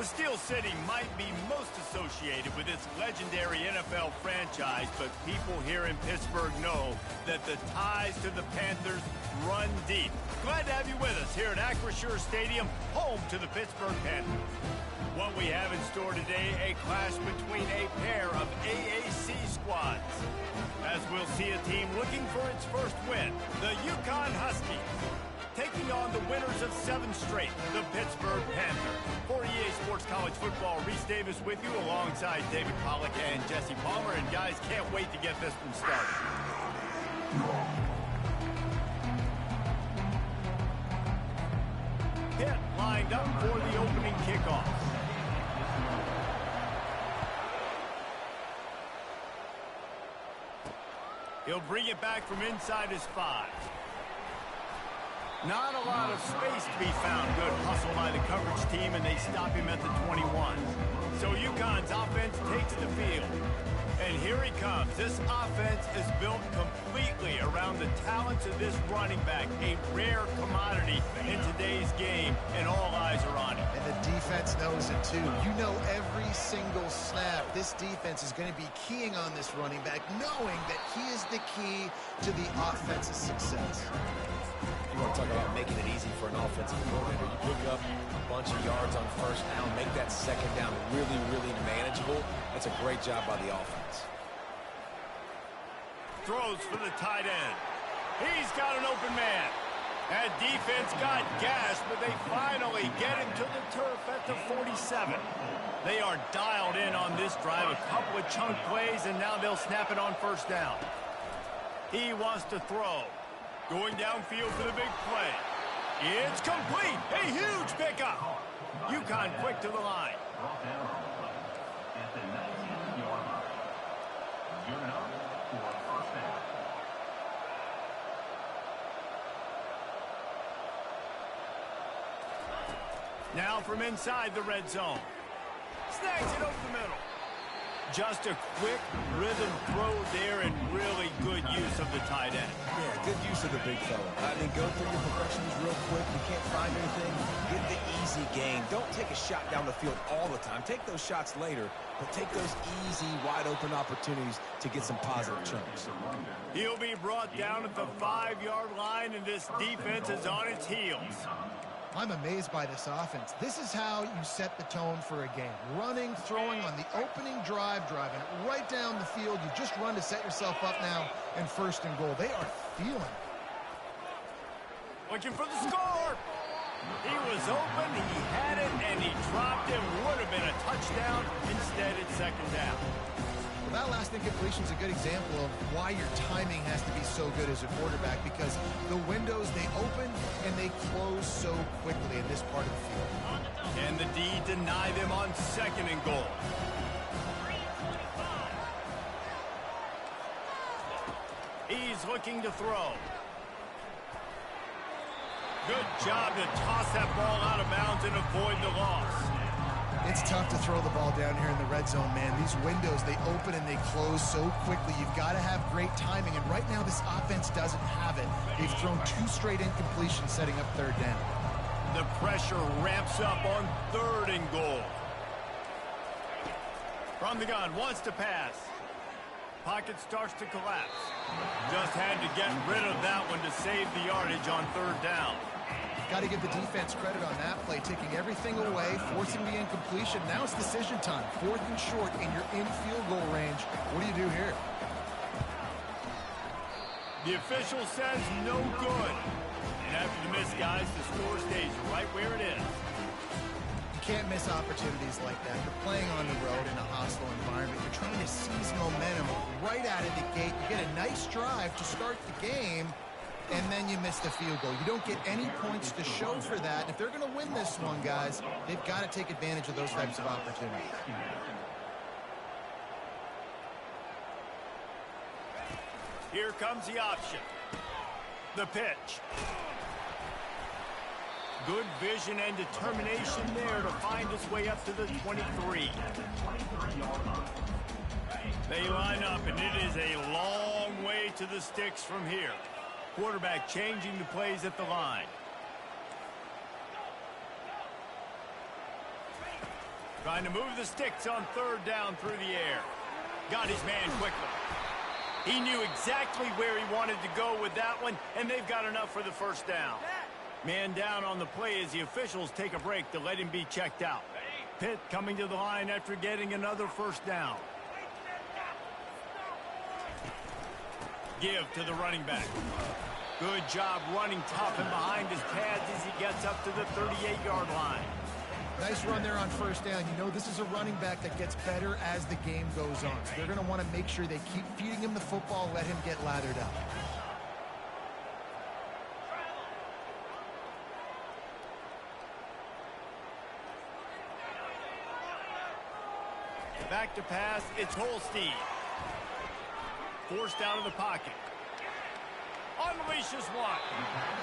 The Steel City might be most associated with its legendary NFL franchise, but people here in Pittsburgh know that the ties to the Panthers run deep. Glad to have you with us here at Acrisure Stadium, home to the Pittsburgh Panthers. What we have in store today, a clash between a pair of AAC squads. As we'll see a team looking for its first win, the UConn Huskies, taking on the winners of 7 straight, the Pittsburgh Panthers. For EA Sports College Football, Reese Davis with you alongside David Pollack and Jesse Palmer. And guys, can't wait to get this one started. Pitt lined up for the opening kickoff. He'll bring it back from inside his 5. Not a lot of space to be found. Good hustle by the coverage team, and they stop him at the 21. So UConn's offense takes the field. And here he comes. This offense is built completely around the talents of this running back, a rare commodity in today's game, and all eyes are on him. And the defense knows it too. You know every single snap, this defense is going to be keying on this running back, knowing that he is the key to the offense's success. You want to talk about making it easy for an offensive coordinator. You pick up a bunch of yards on first down, make that second down really, really manageable. That's a great job by the offense. Throws for the tight end. He's got an open man. That defense got gashed, but they finally get him to the turf at the 47. They are dialed in on this drive. A couple of chunk plays, and now they'll snap it on first down. He wants to throw. Going downfield for the big play. It's complete. A huge pickup. UConn quick to the line. Now from inside the red zone. Snags it over the middle. Just a quick rhythm throw there, and really good use of the tight end. Yeah, good use of the big fella. I mean, go through your progressions real quick. You can't find anything, get the easy gain. Don't take a shot down the field all the time. Take those shots later, but take those easy, wide-open opportunities to get some positive chunks. He'll be brought down at the 5-yard line, and this defense is on its heels. I'm amazed by this offense. This is how you set the tone for a game. Running, throwing on the opening drive, driving right down the field. You just run to set yourself up now and first and goal. They are feeling it. Looking for the score. He was open, he had it, and he dropped it. Would have been a touchdown. Instead, it's second down. Well, that last incompletion is a good example of why your timing has to be so good as a quarterback, because the windows, they open and they close so quickly in this part of the field. And the D deny them on second and goal. He's looking to throw. Good job to toss that ball out of bounds and avoid the loss. It's tough to throw the ball down here in the red zone, man. These windows, they open and they close so quickly. You've got to have great timing, and right now this offense doesn't have it. They've thrown 2 straight incompletions setting up third down. The pressure ramps up on third and goal. From the gun, wants to pass. Pocket starts to collapse. Just had to get rid of that one to save the yardage on third down. Got to give the defense credit on that play, taking everything away, forcing the incompletion. Now it's decision time. 4th and short, and you're in field goal range. What do you do here? The official says no good. And after the miss, guys, the score stays right where it is. You can't miss opportunities like that. You're playing on the road in a hostile environment. You're trying to seize momentum right out of the gate. You get a nice drive to start the game, and then you miss the field goal. You don't get any points to show for that. If they're going to win this one, guys, they've got to take advantage of those types of opportunities. Here comes the option. The pitch. Good vision and determination there to find his way up to the 23. They line up, and it is a long way to the sticks from here. Quarterback changing the plays at the line. Trying to move the sticks on third down through the air. Got his man quickly. He knew exactly where he wanted to go with that one, and they've got enough for the first down. Man down on the play as the officials take a break to let him be checked out. Pitt coming to the line after getting another first down. Give to the running back. Good job running tough and behind his pads as he gets up to the 38-yard line. Nice run there on first down. You know this is a running back that gets better as the game goes on. So they're going to want to make sure they keep feeding him the football, let him get lathered up. Back to pass, it's Holstein. Forced out of the pocket. Unleashes one.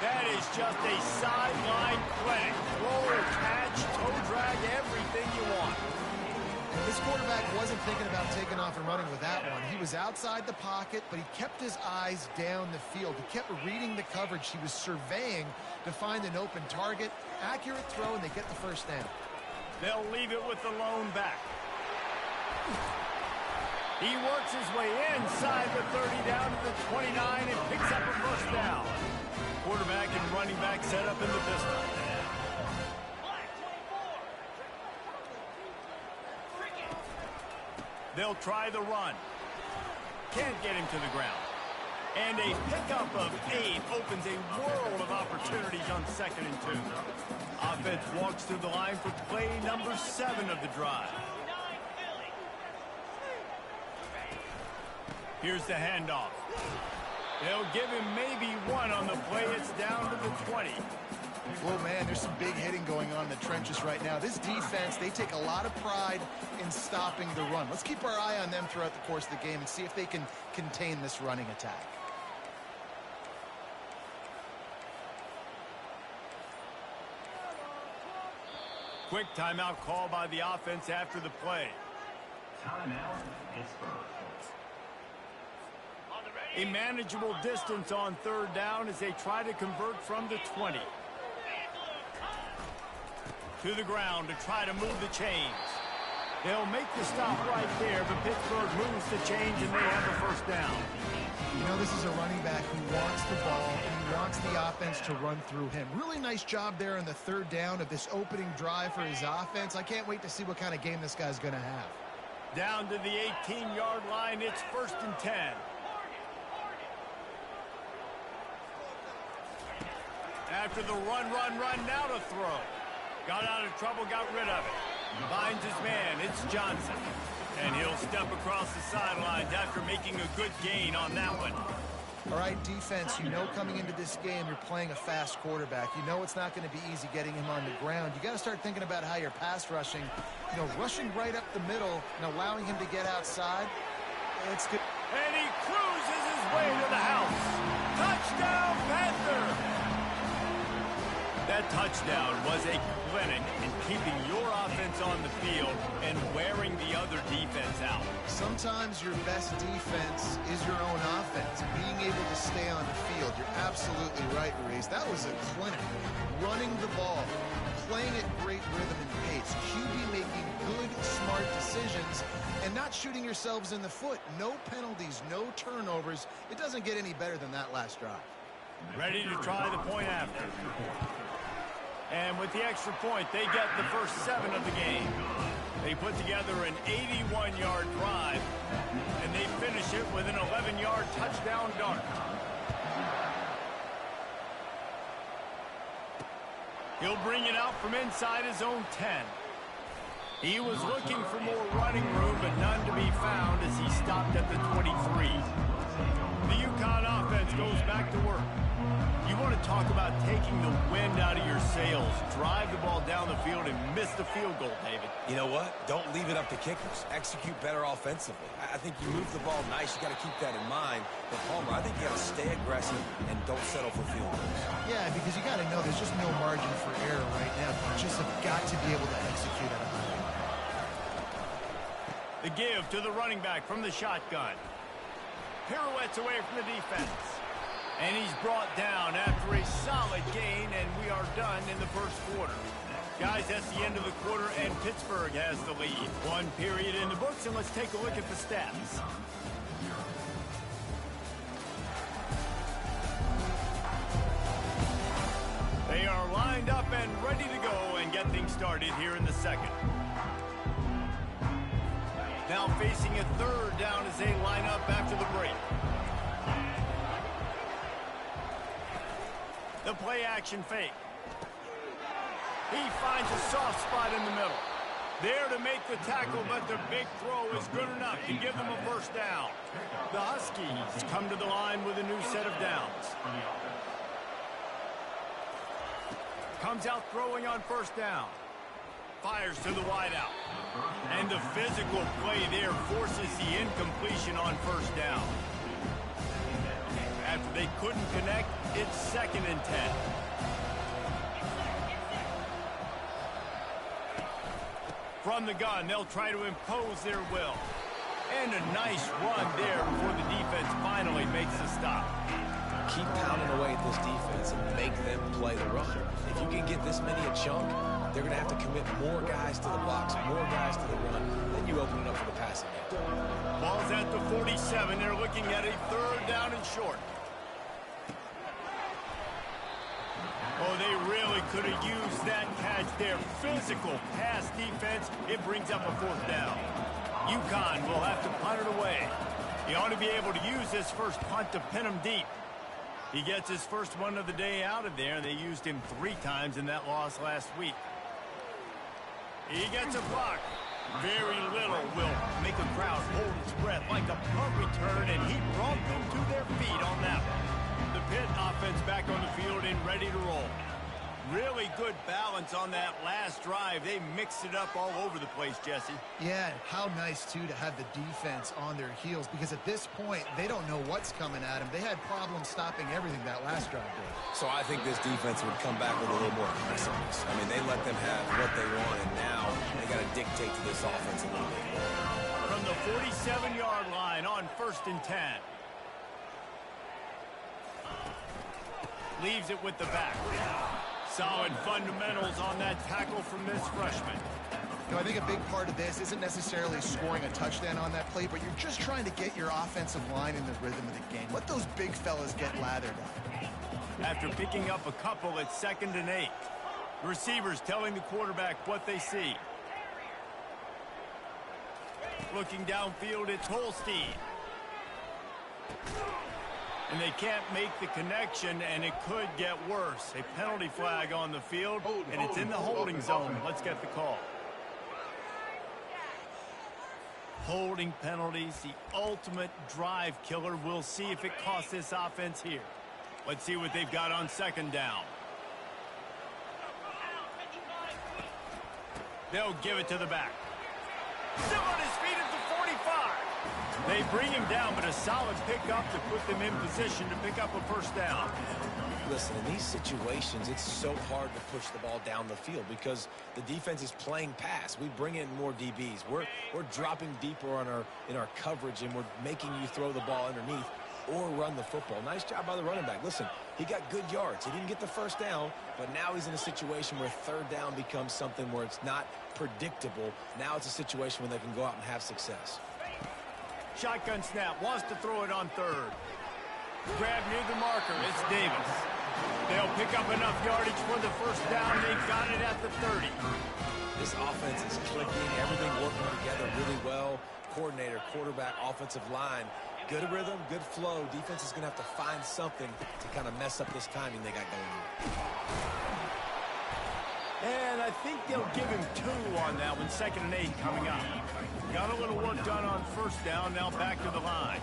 That is just a sideline clinic. Roll, catch, toe drag, everything you want. And this quarterback wasn't thinking about taking off and running with that one. He was outside the pocket, but he kept his eyes down the field. He kept reading the coverage. He was surveying to find an open target. Accurate throw, and they get the first down. They'll leave it with the lone back. He works his way inside the 30 down to the 29 and picks up a first down. Quarterback and running back set up in the pistol. They'll try the run. Can't get him to the ground. And a pickup of 8 opens a world of opportunities on 2nd and 2. Offense walks through the line for play number 7 of the drive. Here's the handoff. They'll give him maybe 1 on the play. It's down to the 20. Well, man, there's some big hitting going on in the trenches right now. This defense, they take a lot of pride in stopping the run. Let's keep our eye on them throughout the course of the game and see if they can contain this running attack. Quick timeout call by the offense after the play. Timeout, Pittsburgh. A manageable distance on 3rd down as they try to convert from the 20. To the ground to try to move the chains. They'll make the stop right there, but Pittsburgh moves the chains and they have a first down. You know, this is a running back who wants the ball and he wants the offense to run through him. Really nice job there on the 3rd down of this opening drive for his offense. I can't wait to see what kind of game this guy's going to have. Down to the 18-yard line, it's 1st and 10. After the run, now to throw. Got out of trouble, got rid of it. Finds his man, it's Johnson. And he'll step across the sidelines after making a good gain on that one. All right, defense, you know coming into this game you're playing a fast quarterback. You know it's not going to be easy getting him on the ground. You got to start thinking about how you're pass rushing. You know, rushing right up the middle and allowing him to get outside. It's good. And he cruises his way to the house. Touchdown, Panther! That touchdown was a clinic in keeping your offense on the field and wearing the other defense out. Sometimes your best defense is your own offense. Being able to stay on the field. You're absolutely right, Reese. That was a clinic. Running the ball, playing at great rhythm and pace. QB making good, smart decisions and not shooting yourselves in the foot. No penalties, no turnovers. It doesn't get any better than that last drive. Ready to try the point after. And with the extra point, they get the first 7 of the game. They put together an 81-yard drive, and they finish it with an 11-yard touchdown dart. He'll bring it out from inside his own 10. He was looking for more running room, but none to be found as he stopped at the 23. The UConn offense goes back to work. You want to talk about taking the wind out of your sails. Drive the ball down the field and miss the field goal, David. You know what? Don't leave it up to kickers. Execute better offensively. I think you move the ball nice. You got to keep that in mind. But, Palmer, I think you got to stay aggressive and don't settle for field goals. Yeah, because you got to know there's just no margin for error right now. You just have got to be able to execute at a high level. The give to the running back from the shotgun. Pirouettes away from the defense. And he's brought down after a solid gain, and we are done in the first quarter. Guys, that's the end of the quarter, and Pittsburgh has the lead. One period in the books, and let's take a look at the stats. They are lined up and ready to go and get things started here in the second. Now facing a third down as they line up after the break. The play action fake. He finds a soft spot in the middle. There to make the tackle, but the big throw is good enough to give them a first down. The Huskies come to the line with a new set of downs. Comes out throwing on first down. Fires to the wideout. And the physical play there forces the incompletion on first down. After they couldn't connect, it's 2nd and 10. From the gun, they'll try to impose their will. And a nice run there before the defense finally makes the stop. Keep pounding away at this defense and make them play the run. If you can get this many a chunk, they're going to have to commit more guys to the box, more guys to the run. Then you open it up for the passing game. Ball's at the 47. They're looking at a third down and short. Oh, they really could have used that catch there. Physical pass defense. It brings up a fourth down. UConn will have to punt it away. He ought to be able to use this first punt to pin him deep. He gets his first one of the day out of there. They used him 3 times in that loss last week. He gets a block. Very little will make a crowd hold its breath like a punt return, and he brought them to their feet on that one. The Pitt offense back on the field and ready to roll. Really good balance on that last drive. They mixed it up all over the place, Jesse. Yeah, how nice, too, to have the defense on their heels, because at this point, they don't know what's coming at them. They had problems stopping everything that last drive did. So I think this defense would come back with a little more aggressiveness. I mean, they let them have what they want, and now they got to dictate to this offense a little bit more. From the 47-yard line on 1st and 10. Leaves it with the back. Solid fundamentals on that tackle from this freshman. You know, I think a big part of this isn't necessarily scoring a touchdown on that play, but you're just trying to get your offensive line in the rhythm of the game. Let those big fellas get lathered up. After picking up a couple at 2nd and 8. Receivers telling the quarterback what they see. Looking downfield, it's Holstein. And they can't make the connection, and it could get worse. A penalty flag on the field, and it's in the holding zone. Let's get the call. Holding penalties, the ultimate drive killer. We'll see if it costs this offense here. Let's see what they've got on 2nd down. They'll give it to the back. Still on his feet at the 45. They bring him down, but a solid pickup to put them in position to pick up a first down. Listen, in these situations, it's so hard to push the ball down the field because the defense is playing pass. We bring in more DBs. We're dropping deeper in our coverage, and we're making you throw the ball underneath or run the football. Nice job by the running back. Listen, he got good yards. He didn't get the first down, but now he's in a situation where 3rd down becomes something where it's not predictable. Now it's a situation where they can go out and have success. Shotgun snap, wants to throw it on 3rd. Grab near the marker, it's Davis. They'll pick up enough yardage for the first down. They got it at the 30. This offense is clicking, everything working together really well. Coordinator, quarterback, offensive line. Good rhythm, good flow. Defense is going to have to find something to kind of mess up this timing they got going on. And I think they'll give him 2 on that one. 2nd and 8 coming up. Got a little work done on first down. Now back to the line.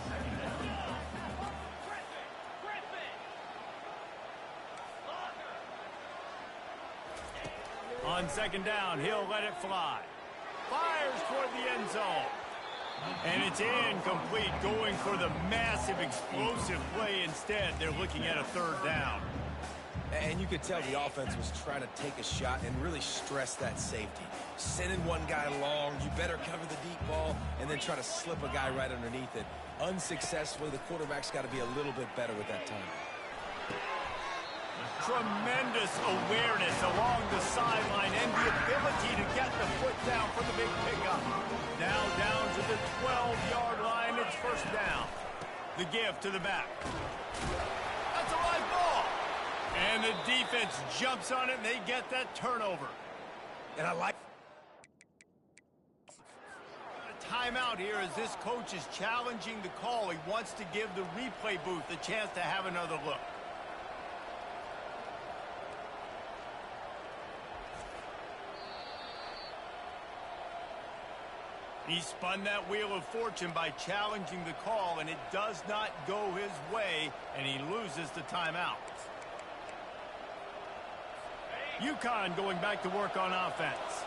On 2nd down, he'll let it fly. Fires toward the end zone. And it's incomplete, going for the massive explosive play instead. They're looking at a 3rd down. And you could tell the offense was trying to take a shot and really stress that safety. Sending one guy long, you better cover the deep ball, and then try to slip a guy right underneath it. Unsuccessfully, the quarterback's got to be a little bit better with that time. tremendous awareness along the sideline and the ability to get the foot down for the big pickup. Now down to the 12-yard line. It's first down. The give to the back. That's a live ball. And the defense jumps on it, and they get that turnover. And I like... Timeout here as this coach is challenging the call. He wants to give the replay booth a chance to have another look. He spun that wheel of fortune by challenging the call, and it does not go his way, and he loses the timeout. UConn going back to work on offense.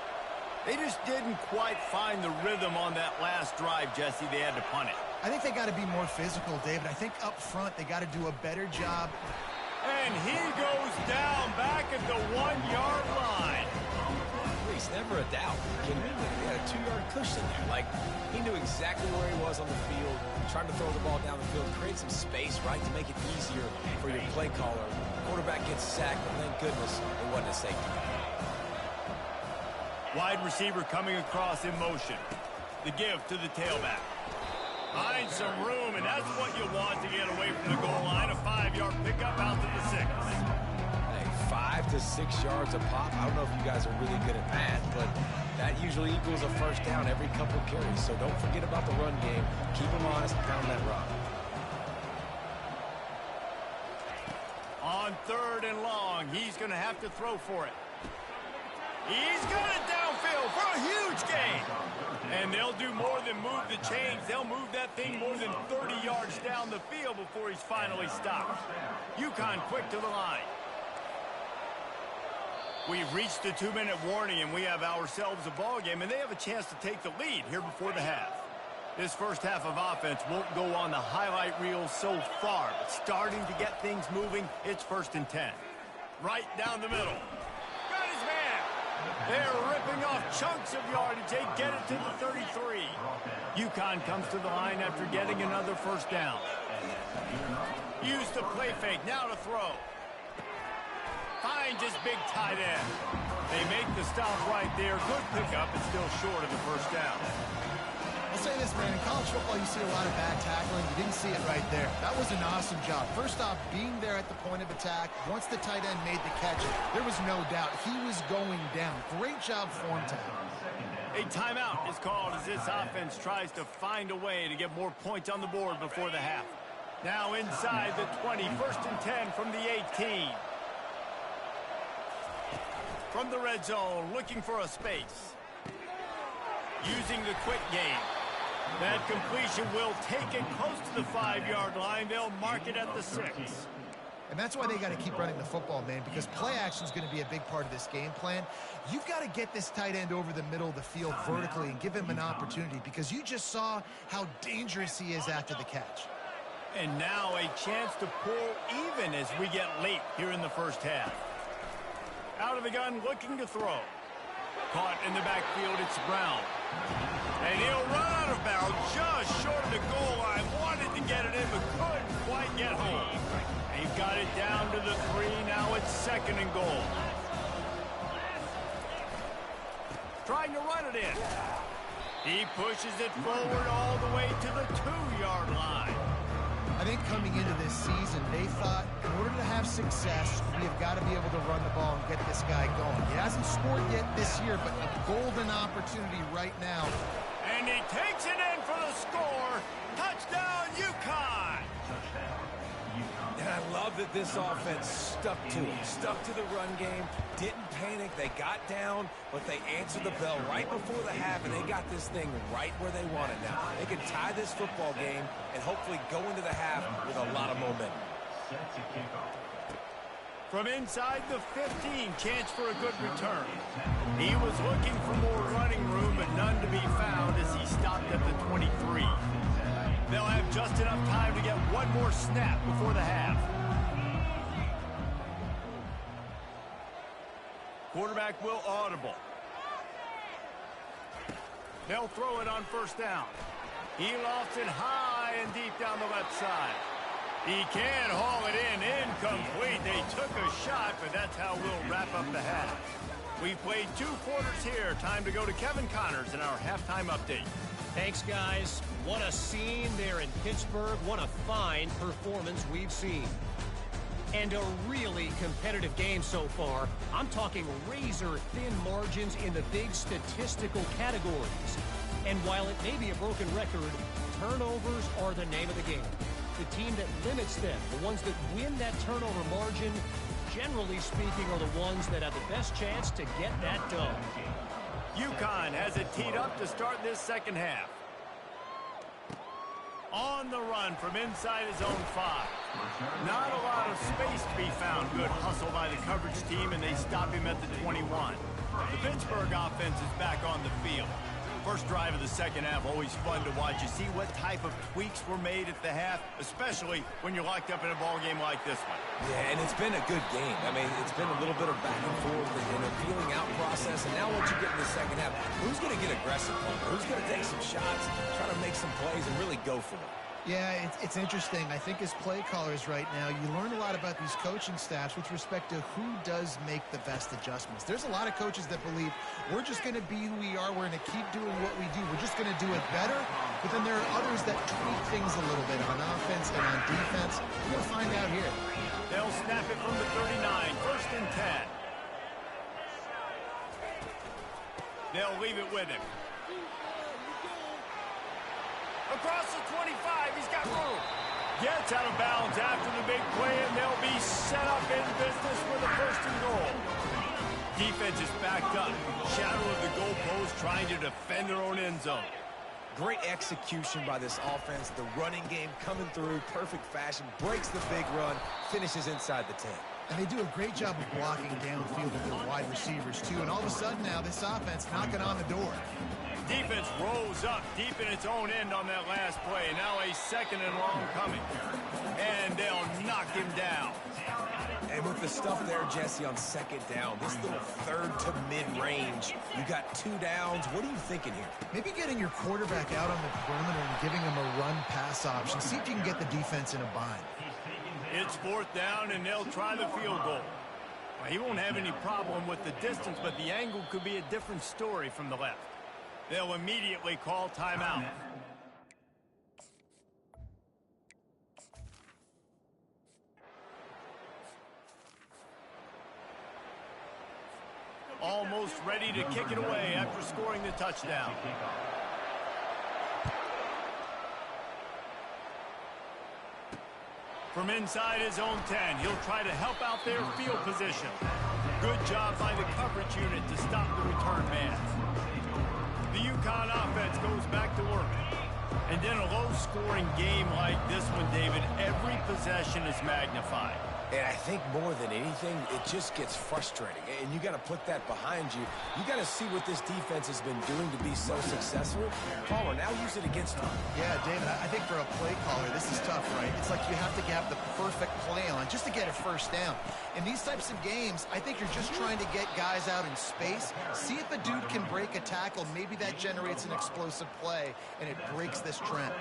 They just didn't quite find the rhythm on that last drive, Jesse. They had to punt it. I think they got to be more physical, David. I think up front they got to do a better job. And he goes down back at the 1-yard line. It's never a doubt. He had a 2-yard cushion there. Like, he knew exactly where he was on the field, trying to throw the ball down the field, create some space, right, to make it easier for your play caller. Quarterback gets sacked, but thank goodness it wasn't a safety. Wide receiver coming across in motion. The give to the tailback. Find some room, and that's what you want to get away from the goal line. A 5-yard pickup out to the 6. Hey, 5 to 6 yards a pop. I don't know if you guys are really good at math, but that usually equals a first down every couple carries. So don't forget about the run game. Keep them honest and pound that rock. On 3rd and long, he's going to have to throw for it. He's got it downfield for a huge gain. And they'll do more than move the chains. They'll move that thing more than 30 yards down the field before he's finally stopped. UConn quick to the line. We've reached the 2-minute warning, and we have ourselves a ball game, and they have a chance to take the lead here before the half. This first half of offense won't go on the highlight reel so far, but starting to get things moving, it's 1st and 10. Right down the middle. Got his man. They're ripping off chunks of yardage. They get it to the 33. UConn comes to the line after getting another first down. Use the play fake. Now to throw. Finds his big tight end. They make the stop right there. Good pickup, but still short of the first down. I'll say this, man. In college football, you see a lot of bad tackling. You didn't see it right there. That was an awesome job. First off, being there at the point of attack. Once the tight end made the catch, there was no doubt he was going down. Great job form tackle. A timeout is called as this offense tries to find a way to get more points on the board before the half. Now inside the 20, 1st and 10 from the 18. From the red zone, looking for a space. Using the quick game. That completion will take it close to the 5-yard line. They'll mark it at the 6. And that's why they got to keep running the football, man, because play action is going to be a big part of this game plan. You've got to get this tight end over the middle of the field vertically and give him an opportunity, because you just saw how dangerous he is after the catch. And now a chance to pull even as we get late here in the first half. Out of the gun, looking to throw. Caught in the backfield, it's Brown. And he'll run out of bounds just short of the goal line. Wanted to get it in, but couldn't quite get home. He got it down to the 3. Now it's 2nd and goal. Trying to run it in. He pushes it forward all the way to the 2-yard line. I think coming into this season, they thought in order to have success, we have got to be able to run the ball and get this guy going. He hasn't scored yet this year, but a golden opportunity right now. And he takes it in for the score. Touchdown, UConn! And I love that this offense stuck to it, stuck to the run game, didn't panic. They got down, but they answered the bell right before the half, and they got this thing right where they want it now. They can tie this football game and hopefully go into the half with a lot of momentum. From inside the 15, chance for a good return. He was looking for more running room, but none to be found as he stopped at the 23. They'll have just enough time to get one more snap before the half. Quarterback will audible. They'll throw it on first down. He lofts it high and deep down the left side. He can haul it in. Incomplete. They took a a shot, but that's how we'll wrap up the half. We've played 2 quarters here. Time to go to Kevin Connors in our halftime update. Thanks, guys. What a scene there in Pittsburgh. What a fine performance we've seen. And a really competitive game so far. I'm talking razor-thin margins in the big statistical categories. And while it may be a broken record, turnovers are the name of the game. The team that limits them, the ones that win that turnover margin, generally speaking, are the ones that have the best chance to get that done. UConn has it teed up to start this second half. On the run from inside his own 5. Not a lot of space to be found. Good hustle by the coverage team, and they stop him at the 21. The Pittsburgh offense is back on the field. First drive of the second half, always fun to watch. You see what type of tweaks were made at the half, especially when you're locked up in a ball game like this one. Yeah, and it's been a good game. I mean, it's been a little bit of back and forth and a feeling out process. And now once you get in the second half, who's going to get aggressive? Who's going to take some shots, try to make some plays, and really go for it? Yeah, it's interesting. I think as play callers right now, you learn a lot about these coaching staffs with respect to who does make the best adjustments. There's a lot of coaches that believe we're just going to be who we are. We're going to keep doing what we do. We're just going to do it better. But then there are others that tweak things a little bit on offense and on defense. We're going to find out here. They'll snap it from the 39, 1st and 10. They'll leave it with him. Across the 25, he's got room. Gets out of bounds after the big play, and they'll be set up in business with a 1st and goal. Defense is backed up. Shadow of the goalpost trying to defend their own end zone. Great execution by this offense. The running game coming through, perfect fashion, breaks the big run, finishes inside the 10. And they do a great job of blocking downfield with their wide receivers, too. And all of a sudden now, this offense knocking on the door. Defense rolls up deep in its own end on that last play. Now a 2nd and long coming. And they'll knock him down. And with the stuff there, Jesse, on 2nd down, this little 3rd to mid-range, you got 2 downs. What are you thinking here? Maybe getting your quarterback out on the perimeter and giving him a run-pass option. See if you can get the defense in a bind. It's 4th down, and they'll try the field goal. Well, he won't have any problem with the distance, but the angle could be a different story from the left. They'll immediately call timeout. Almost ready to kick it away after scoring the touchdown. From inside his own 10, he'll try to help out their field position. Good job by the coverage unit to stop the return man. The UConn offense goes back to work. And in a low-scoring game like this one, David, every possession is magnified. And I think more than anything, it just gets frustrating. And you got to put that behind you. You got to see what this defense has been doing to be so successful. Caller, now use it against them. Yeah, David, I think for a play caller, this is tough, right? It's like you have to have the perfect play on just to get a 1st down. In these types of games, I think you're just trying to get guys out in space. See if a dude can break a tackle. Maybe that generates an explosive play, and it breaks this trend.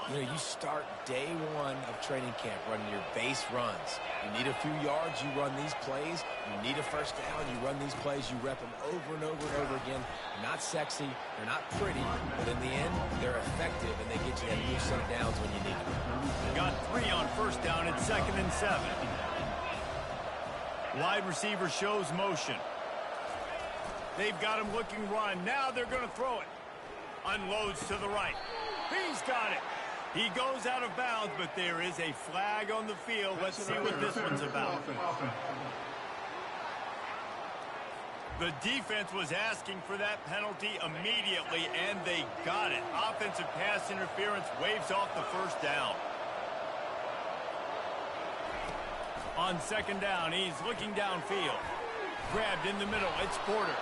You know, you start day 1 of training camp running your base runs. You need a few yards, you run these plays. You need a 1st down, you run these plays. You rep them over and over and over again. They're not sexy, they're not pretty, but in the end, they're effective, and they get you that new set of downs when you need them. Got 3 on 1st down at 2nd and 7. Wide receiver shows motion. They've got him looking run. Now they're going to throw it. Unloads to the right. He's got it. He goes out of bounds, but there is a flag on the field. Let's see what this one's about. The defense was asking for that penalty immediately, and they got it. Offensive pass interference waves off the 1st down. On 2nd down, he's looking downfield. Grabbed in the middle, it's Porter.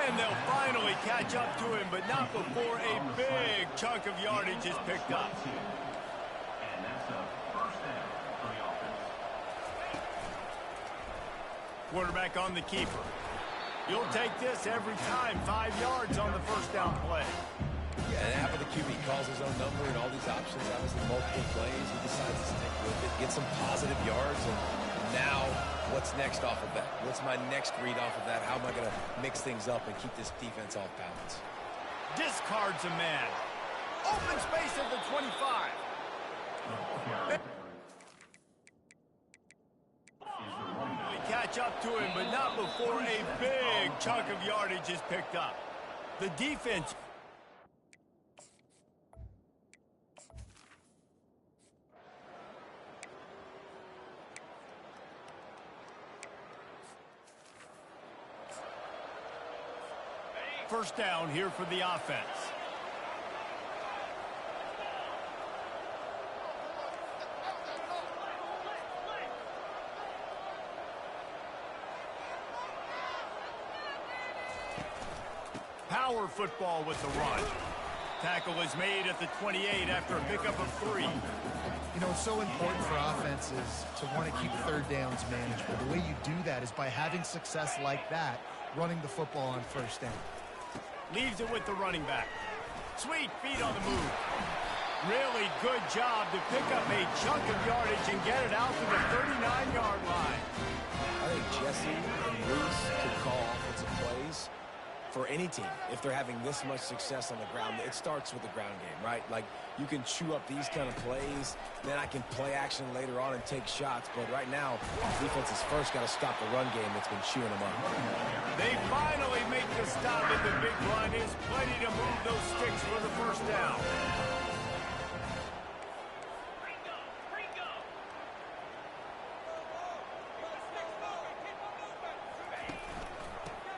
And they'll finally catch up to him, but not before a big chunk of yardage is picked up. And that's a 1st down for the offense. Quarterback on the keeper. You'll take this every time. 5 yards on the 1st down play. Yeah, and after the QB calls his own number and all these options, obviously multiple plays, he decides to stick with it, get some positive yards, and now what's next off of that? What's my next read off of that? How am I going to mix things up and keep this defense off balance? Discards a man. Open space at the 25. We catch up to him, but not before a big chunk of yardage is picked up. The defense... First down here for the offense. Power football with the run. Tackle is made at the 28 after a pickup of 3. You know, it's so important for offenses to want to keep third downs manageable. The way you do that is by having success like that, running the football on first down. Leaves it with the running back. Sweet feet on the move. Really good job to pick up a chunk of yardage and get it out to the 39-yard line. I think Jesse and Reese could call offensive plays for any team if they're having this much success on the ground. It starts with the ground game, right? Like, you can chew up these kind of plays, then I can play action later on and take shots. But right now, defense has first got to stop the run game that's been chewing them up. They finally make the stop at the big run. Is plenty to move those sticks for the first down.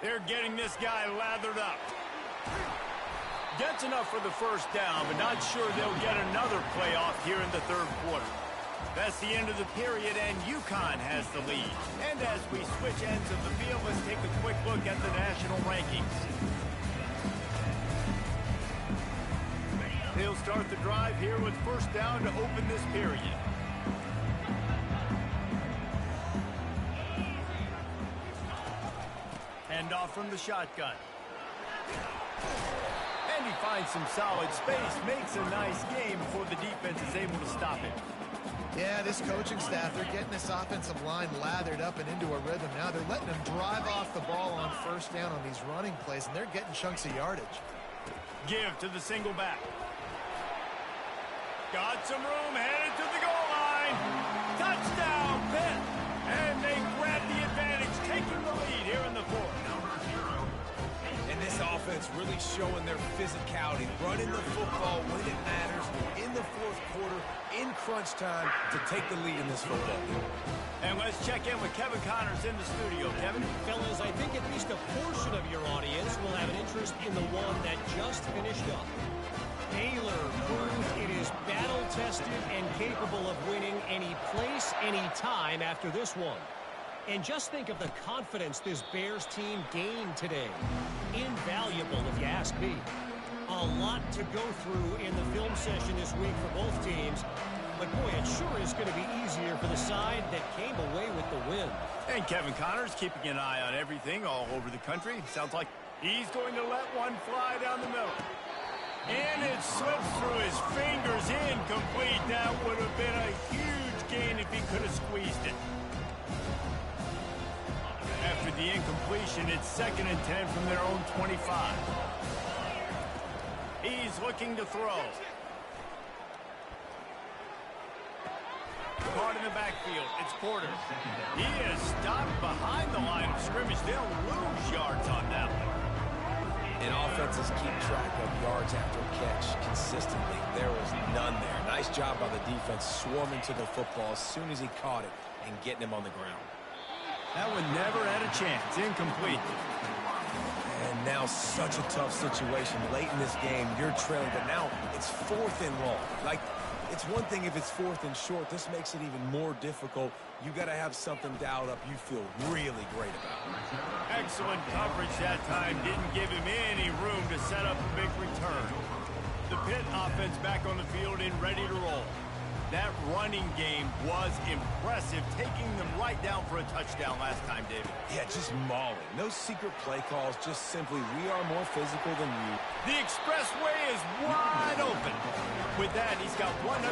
They're getting this guy lathered up. Gets enough for the first down, but not sure they'll get another playoff here in the third quarter. That's the end of the period, and UConn has the lead. And as we switch ends of the field, let's take a quick look at the national rankings. They'll start the drive here with first down to open this period. Hand off from the shotgun. And he finds some solid space, makes a nice game before the defense is able to stop it. Yeah, this coaching staff, they're getting this offensive line lathered up and into a rhythm now. They're letting them drive off the ball on first down on these running plays, and they're getting chunks of yardage. Give to the single back. Got some room, headed to the goal line. Touchdown, Pitt! And they grab the advantage, taking the lead here in the fourth. And this offense really showing their physicality, running the football when it matters, in the fourth quarter, in crunch time, to take the lead in this football game. And let's check in with Kevin Connors in the studio. Kevin? Fellas, I think at least a portion of your audience will have an interest in the one that just finished up. Baylor proved it is battle-tested and capable of winning any place, any time after this one. And just think of the confidence this Bears team gained today. Invaluable, if you ask me. A lot to go through in the film session this week for both teams. But, boy, it sure is going to be easier for the side that came away with the win. And Kevin Connors keeping an eye on everything all over the country. Sounds like he's going to let one fly down the middle. And it slips through his fingers, incomplete. That would have been a huge gain if he could have squeezed it. After the incompletion, it's 2nd and 10 from their own 25. He's looking to throw. Caught in the backfield. It's Porter. He is stopped behind the line of scrimmage. They'll lose yards on that one. And offenses keep track of yards after catch consistently. There was none there. Nice job by the defense swarming to the football as soon as he caught it and getting him on the ground. That one never had a chance. Incomplete. And now such a tough situation late in this game. You're trailing, but now it's 4th and long. Like, it's one thing if it's 4th and short. This makes it even more difficult. You got to have something dialed up you feel really great about. Excellent coverage that time. Didn't give him any room to set up a big return. The Pitt offense back on the field and ready to roll. That running game was impressive, taking them right down for a touchdown last time, David. Yeah, just mauling. No secret play calls, just simply, we are more physical than you. The expressway is wide open. With that, he's got 101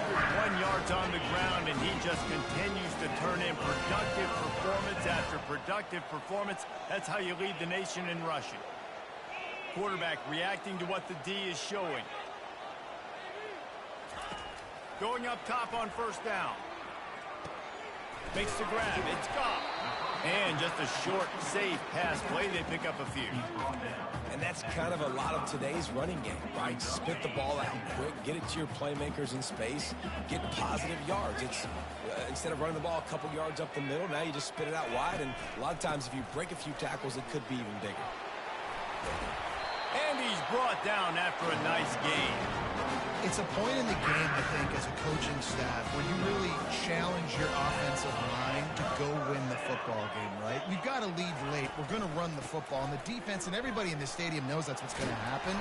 yards on the ground, and he just continues to turn in productive performance after productive performance. That's how you lead the nation in rushing. Quarterback reacting to what the D is showing. Going up top on first down. Makes the grab. It's gone. And just a short, safe pass play. They pick up a few. And that's kind of a lot of today's running game, right? Spit the ball out quick, get it to your playmakers in space, get positive yards. It's instead of running the ball a couple yards up the middle, now you just spit it out wide. And a lot of times if you break a few tackles, it could be even bigger. And he's brought down after a nice gain. It's a point in the game, I think, as a coaching staff, where you really challenge your offensive line to go win the football game, right? We've got to lead late. We're going to run the football. And the defense and everybody in the stadium knows that's what's going to happen.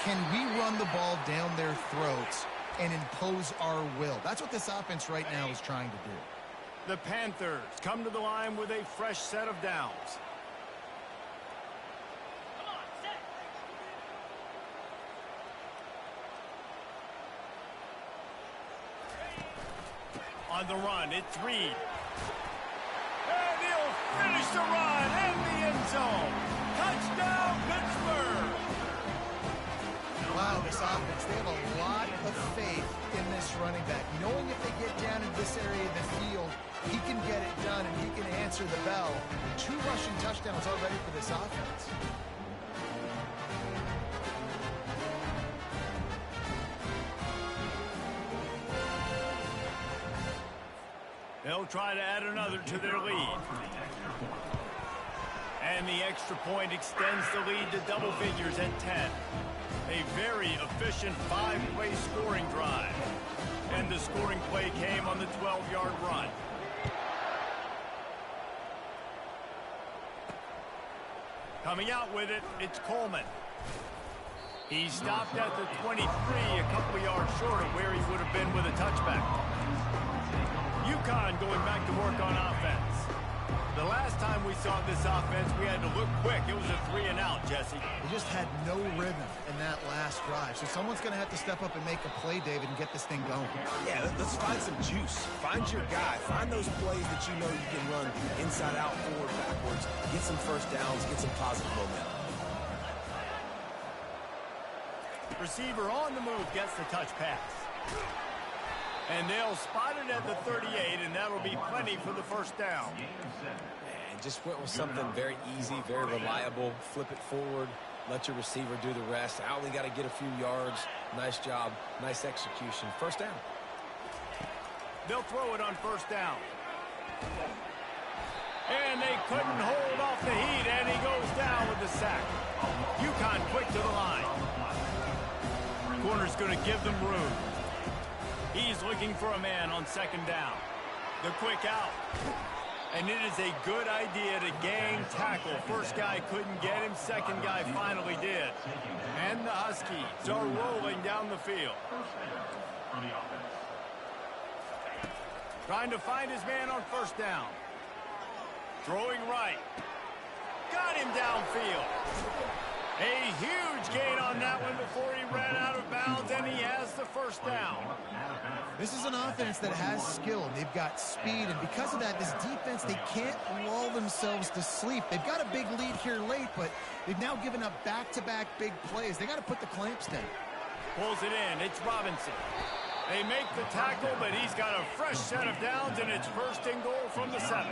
Can we run the ball down their throats and impose our will? That's what this offense right now is trying to do. The Panthers come to the line with a fresh set of downs. On the run, it's Reed. And he'll finish the run in the end zone. Touchdown, Pittsburgh! Wow, this offense, they have a lot of faith in this running back. Knowing if they get down in this area of the field, he can get it done and he can answer the bell. 2 rushing touchdowns already for this offense. They'll try to add another to their lead. And the extra point extends the lead to double figures at 10. A very efficient 5-play scoring drive. And the scoring play came on the 12-yard run. Coming out with it, it's Coleman. He stopped at the 23, a couple of yards short of where he would have been with a touchback. UConn going back to work on offense. The last time we saw this offense, we had to look quick. It was a 3-and-out, Jesse. They just had no rhythm in that last drive. So someone's going to have to step up and make a play, David, and get this thing going. Yeah, let's find some juice. Find your guy. Find those plays that you know you can run inside out, forward, backwards. Get some first downs. Get some positive momentum. Receiver on the move gets the touch pass. And they'll spot it at the 38, and that'll be plenty for the first down. And just went with something very easy, very reliable. Flip it forward. Let your receiver do the rest. I only got to get a few yards. Nice job. Nice execution. First down. They'll throw it on first down. And they couldn't hold off the heat, and he goes down with the sack. UConn quick to the line. Corner's going to give them room. He's looking for a man on second down. The quick out. And it is a good idea to gang tackle. First guy couldn't get him. Second guy finally did. And the Huskies are rolling down the field. Trying to find his man on first down. Throwing right. Got him downfield. A huge gain on that one before he ran out of bounds, and he has the first down. This is an offense that has skill. They've got speed, and because of that, this defense, they can't lull themselves to sleep. They've got a big lead here late, but they've now given up back-to-back big plays. They got to put the clamps down. Pulls it in. It's Robinson. They make the tackle, but he's got a fresh set of downs, and it's first and goal from the 7.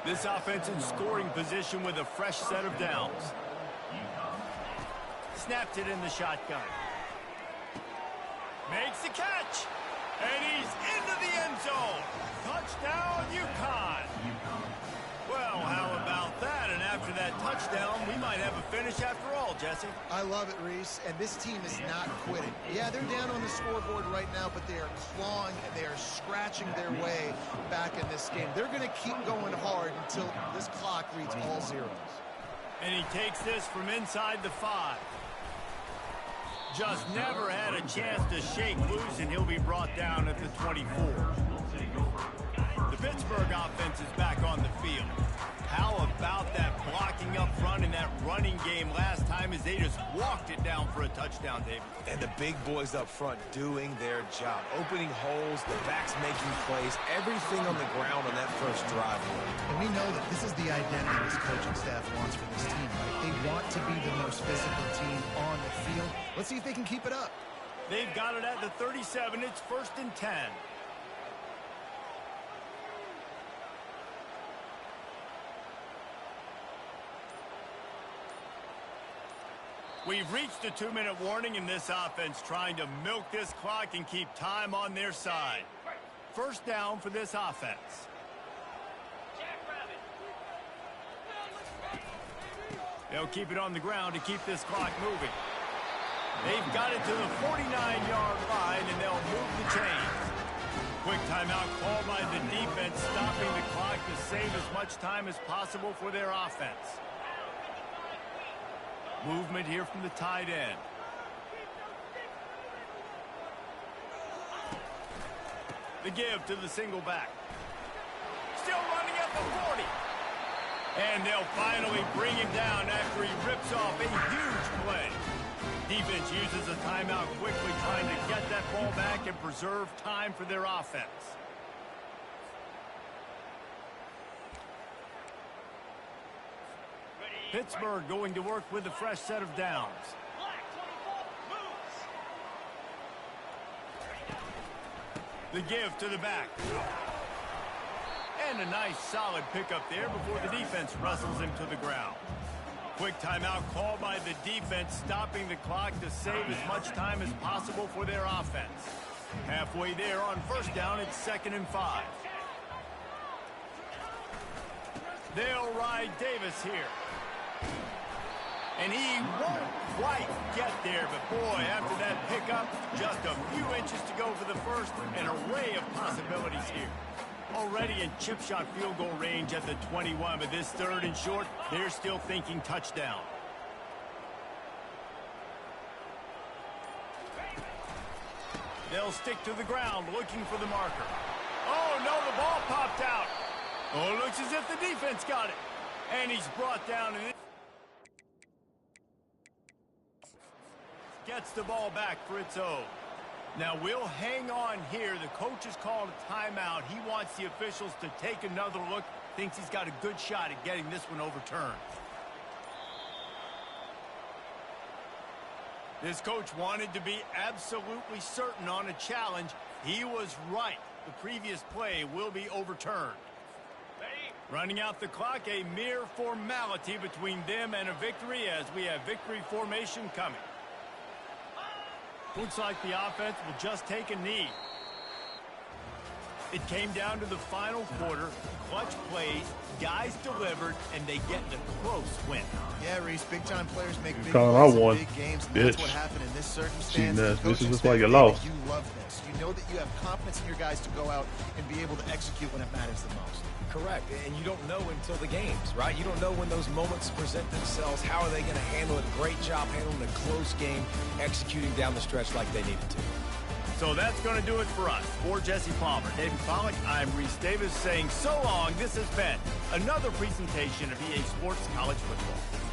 This offense in scoring position with a fresh set of downs. Snapped it in the shotgun. Makes the catch. And he's into the end zone. Touchdown, UConn. Well, how about that? And after that touchdown, we might have a finish after all, Jesse. I love it, Reese. And this team is not quitting. Yeah, they're down on the scoreboard right now, but they are clawing and they are scratching their way back in this game. They're going to keep going hard until this clock reads all zeros. And he takes this from inside the 5. Just never had a chance to shake loose, and he'll be brought down at the 24. The Pittsburgh offense is back on the field. How about that blocking up front in that running game last time as they They just walked it down for a touchdown, David. And the big boys up front doing their job. Opening holes, the backs making plays, everything on the ground on that first drive. And we know that this is the identity this coaching staff wants for this team, right? They want to be the most physical team on the field. Let's see if they can keep it up. They've got it at the 37. It's 1st and 10. We've reached a 2-minute warning in this offense, trying to milk this clock and keep time on their side. First down for this offense. They'll keep it on the ground to keep this clock moving. They've got it to the 49-yard line, and they'll move the chains. Quick timeout called by the defense, stopping the clock to save as much time as possible for their offense. Movement here from the tight end. The give to the single back. Still running at the 40. And they'll finally bring him down after he rips off a huge play. Defense uses a timeout quickly, trying to get that ball back and preserve time for their offense. Pittsburgh going to work with a fresh set of downs. The give to the back. And a nice solid pickup there before the defense wrestles him to the ground. Quick timeout called by the defense, stopping the clock to save as much time as possible for their offense. Halfway there on first down, it's 2nd and 5. They'll ride Davis here. And he won't quite get there, but boy, after that pickup, just a few inches to go for the first. An array of possibilities here. Already in chip shot field goal range at the 21, but this 3rd and short, they're still thinking touchdown. They'll stick to the ground looking for the marker. Oh no, the ball popped out. Oh, it looks as if the defense got it. And he's brought down and gets the ball back for its own. Now we'll hang on here. The coach has called a timeout. He wants the officials to take another look. Thinks he's got a good shot at getting this one overturned. This coach wanted to be absolutely certain on a challenge. He was right. The previous play will be overturned. Running out the clock, a mere formality between them and a victory as we have victory formation coming. Looks like the offense will just take a knee. It came down to the final quarter. Clutch plays, guys delivered, and they get a close win. Yeah, Reese, big-time players make big Colin, plays I won. in big games, and Bitch. that's what happened in this circumstance. This is Coaching just like a staff, loss. David, you love this. You know that you have confidence in your guys to go out and be able to execute when it matters the most. Correct, and you don't know until the games, right? You don't know when those moments present themselves. How are they going to handle it? Great job handling a close game, executing down the stretch like they needed to. So that's going to do it for us. For Jesse Palmer, David Pollack, I'm Reese Davis saying so long. This has been another presentation of EA Sports College Football.